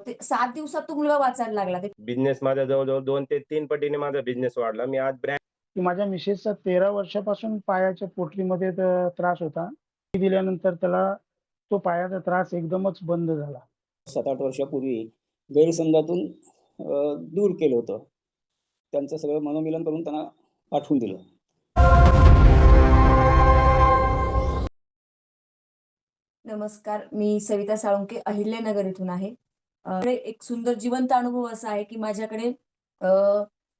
ते 7 दिवसात तो मुलगा वाचायला लागला. ते बिझनेस माझा जवळ-जवळ 2 ते 3 पटीने माझा बिझनेस वाढला. मी आज ब्रँड की माझ्या मिसेसचा 13 वर्षापासून पायाच्या पोटरीमध्ये त्रास होता. ती दिल्यानंतर त्याला तो पायाचा त्रास एकदमच बंद झाला. 7-8 वर्षापूर्वी गैरसमजातून दूर केलं होतं. त्यांचं सगळं मनोमिलन करून त्यांना पाठवून दिलं. नमस्कार, मी सविता साळुंके अहिल्यानगर इथून आहे. एक सुंदर जिवंत अनुभव असा आहे, की माझ्याकडे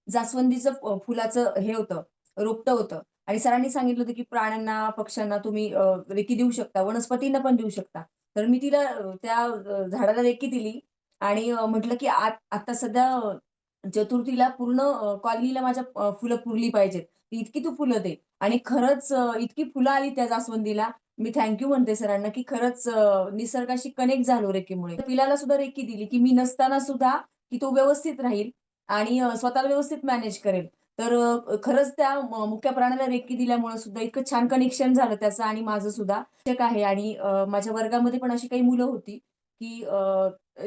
जास्वंदीचं फुलाचं हे होतं, रोपटं होतं आणि सरांनी सांगितलं होतं, की प्राण्यांना, पक्ष्यांना तुम्ही रेकी देऊ शकता, वनस्पतींना पण देऊ शकता. तर मी तिला त्या झाडाला रेकी दिली आणि म्हटलं, की आता सध्या चतुर्थीला पूर्ण कॉलनीला माझ्या फुलं फुलली पाहिजेत. इतकी तू फुलं दे आणि खरंच इतकी फुलं आली त्या जास्वंदीला. मी थँक यू म्हणते सरांना, की खरंच निसर्गाशी कनेक्ट झालो रेकीमुळे. पिलाला सुद्धा रेकी दिली, की मी नसताना सुद्धा की तो व्यवस्थित राहील आणि स्वतःला व्यवस्थित मॅनेज करेल. तर खरंच त्या मुक्या प्राण्याला रेकी दिल्यामुळे सुद्धा इतकं छान कनेक्शन झालं त्याचं आणि माझं सुद्धा. शिक्षक आहे आणि माझ्या वर्गामध्ये पण अशी काही मुलं होती, की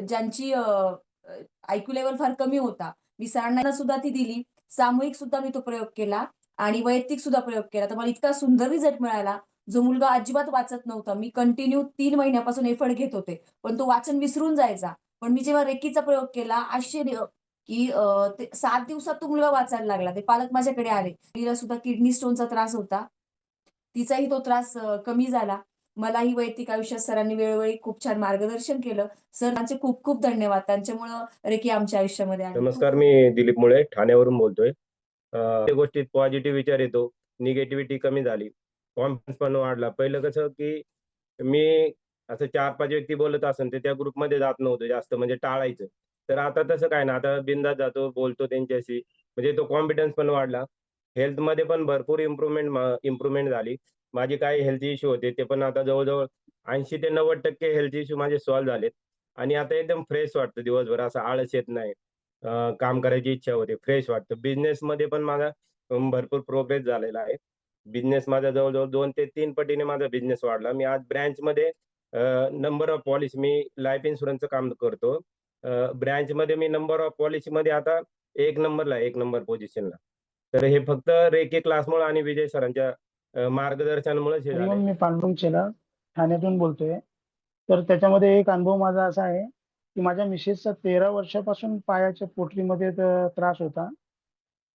ज्यांची आयक्यू लेव्हल फार कमी होता. मी सरांना सुद्धा ती दिली. सामूहिक सुद्धा मी तो प्रयोग केला आणि वैयक्तिक सुद्धा प्रयोग केला. तर मला इतका सुंदर रिझल्ट मिळाला. जो मुलगा अजिबात वाचत नव्हता. मी कंटिन्यू 3 महिन्यापासून एफर्ट घेत होते. पण तो वाचन विसरून जायचा. पण मी जेव्हा रेकीचा प्रयोग केला, आश्चर्य की ते 7 दिवसात तो मुलगा वाचायला लागला. ते पालक माझ्याकडे आले. तिला सुद्धा किडनी स्टोनचा त्रास होता. तिचाही तो त्रास कमी झाला. मलाही वैयक्तिक आयुष्यात सरांनी वेळोवेळी खूप छान मार्गदर्शन केलं. सरांचे खूप खूप धन्यवाद. त्यांच्यामुळं रेकी आमच्या आयुष्यामध्ये आली. नमस्कार, मी दिलीप मुळे ठाण्यावरून बोलतोय. त्या गोष्टीत पॉझिटिव्ह विचार येतो, निगेटिव्हिटी कमी झाली, कॉन्फिडन्स पण वाढला. पहिलं कसं की मी असं 4-5 व्यक्ती बोलत असेल तर त्या ग्रुपमध्ये जात नव्हतो जास्त, म्हणजे टाळायचं. तर आता तसं काय ना, आता बिनधास्त जातो, बोलतो त्यांच्याशी, म्हणजे तो कॉन्फिडन्स पण वाढला. हेल्थमध्ये पण भरपूर इम्प्रूव्हमेंट झाली. माझे काही हेल्थ इश्यू होते ते पण आता जवळ-जवळ 80% ते 90% हेल्थ इश्यू माझे सॉल्व्ह झालेत आणि आता एकदम फ्रेश वाटतं दिवसभर, असा आळस येत नाही. काम करायची इच्छा होते, फ्रेश वाटतं. बिझनेसमध्ये पण माझा भरपूर प्रोग्रेस झालेला आहे. बिझनेस माझा जवळ-जवळ 2 ते 3 पटीने माझा बिझनेस वाढला. मी आज ब्रँचमध्ये नंबर ऑफ पॉलिसी, मी लाईफ इन्शुरन्सचं काम करतो. ब्रँचमध्ये मी नंबर ऑफ पॉलिसीमध्ये आता 1 नंबरला आहे, 1 नंबर पोझिशनला. तर हे फक्त रेकी क्लासमुळे आणि विजय सरांच्या मार्गदर्शनामुळेच हे झालंय. मी पांडुरंग शेलार ठाण्यातून बोलतोय. तर त्याच्यामध्ये एक अनुभव माझा असा आहे, की माझ्या मिसेसचा 13 वर्षापासून पायाच्या पोटरीमध्ये त्रास होता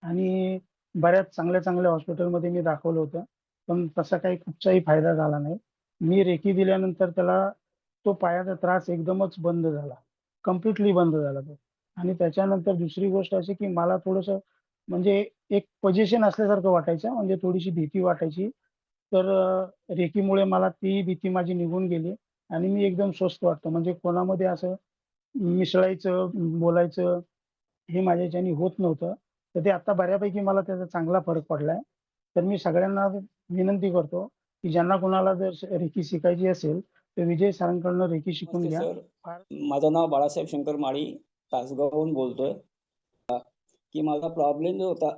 आणि बऱ्याच चांगल्या-चांगल्या हॉस्पिटलमध्ये मी दाखवलं होतं. पण तसा काही कुठचाही फायदा झाला नाही. मी रेकी दिल्यानंतर त्याला तो पायाचा त्रास एकदमच बंद झाला. कंप्लीटली बंद झाला तो. आणि त्याच्यानंतर दुसरी गोष्ट अशी, की मला थोडंसं म्हणजे एक पोझिशन असल्यासारखं वाटायचं, म्हणजे थोडीशी भीती वाटायची. तर रेकीमुळे मला ती भीती माझी निघून गेली आणि मी एकदम स्वस्थ वाटतो. म्हणजे कोणामध्ये असं मिसळायचं, बोलायचं हे माझ्या ह्याच्याने होत नव्हतं. तर ते आता बऱ्यापैकी मला त्याचा चांगला फरक पडलाय. तर मी सगळ्यांना विनंती करतो, की ज्यांना कोणाला जर रेकी शिकायची असेल, तर विजय सरांकडून रेकी शिकून नमस्ते घ्या. सर. फार माझं नाव बाळासाहेब शंकर माळी, तासगावहून बोलतोय. की माझा प्रॉब्लेम जो होता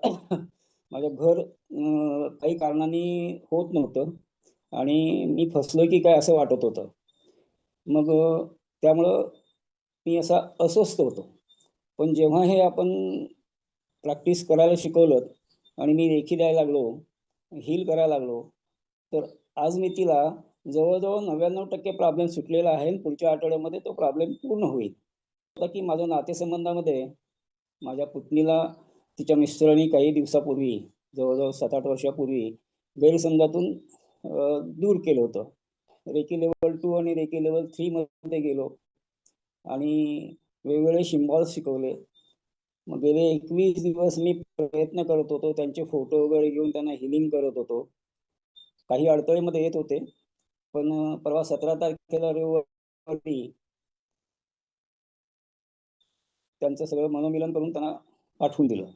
माझं घर काही कारणाने होत नव्हतं आणि मी फसलोय की काय असं वाटत होतं. मग त्यामुळं मी असा अस्वस्थ होतो. पण जेव्हा हे आपण प्रॅक्टिस करायला शिकवलं आणि मी रेखी द्यायला लागलो, हील करायला लागलो, तर आज मी तिला जवळ-जवळ 99% प्रॉब्लेम सुटलेला आहे आणि पुढच्या आठवड्यामध्ये तो प्रॉब्लेम पूर्ण होईल. आता की माझ्या नातेसंबंधामध्ये माझ्या पुतणीला तिच्या मिस्टरांनी काही दिवसापूर्वी, जवळ-जवळ 7-8 वर्षापूर्वी गैरसमजातून दूर केलं होतं. रेकी लेव्हल 2 आणि रेकी लेव्हल 3 मध्ये गेलो आणि वेगवेगळे सिम्बॉल्स शिकवले. मग गेले 21 दिवस मी प्रयत्न करत होतो. त्यांचे फोटो वगैरे घेऊन त्यांना हीलिंग करत होतो. काही अडथळे येत होते. पण परवा 17 तारखेला रविवारी त्यांचं सगळं मनोमिलन करून त्यांना पाठवून दिलं.